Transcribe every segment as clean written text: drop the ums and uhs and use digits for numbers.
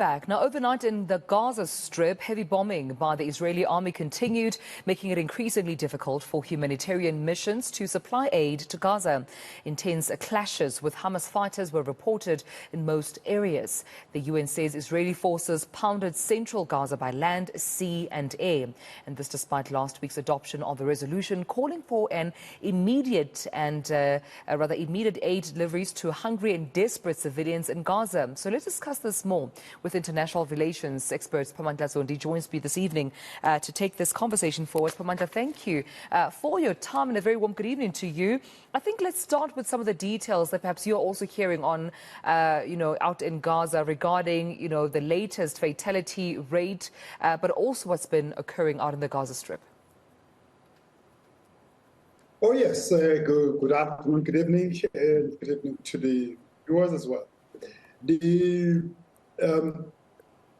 Back. Now, overnight in the Gaza Strip, heavy bombing by the Israeli army continued, making it increasingly difficult for humanitarian missions to supply aid to Gaza. Intense clashes with Hamas fighters were reported in most areas. The UN says Israeli forces pounded central Gaza by land, sea and air. And this despite last week's adoption of a resolution calling for an immediate aid deliveries to hungry and desperate civilians in Gaza. So let's discuss this more with international relations expert Siphamandla Zondi joins me this evening to take this conversation forward. Siphamandla, thank you for your time and a very warm good evening to you. I think let's start with some of the details that perhaps you're also hearing on, out in Gaza regarding, the latest fatality rate, but also what's been occurring out in the Gaza Strip. Oh, yes. Good afternoon, good evening to the viewers as well.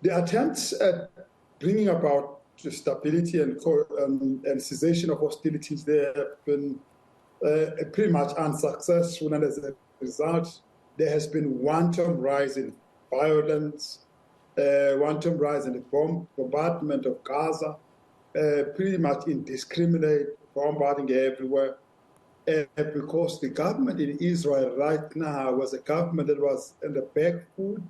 The attempts at bringing about stability and cessation of hostilities there have been pretty much unsuccessful, and as a result, there has been wanton rise in violence, wanton rise in the bombardment of Gaza, pretty much indiscriminate bombarding everywhere. Because the government in Israel right now was a government that was in the back foot,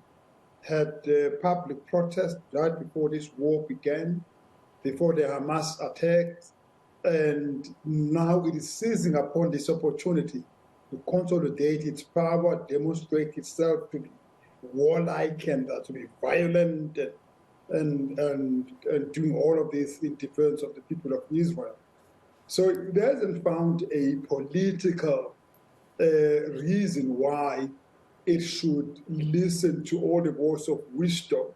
had public protest right before this war began, before the Hamas attacks, and now it is seizing upon this opportunity to consolidate its power, demonstrate itself to be warlike and to be violent and doing all of this in defense of the people of Israel. So it hasn't found a political reason why it should listen to all the words of wisdom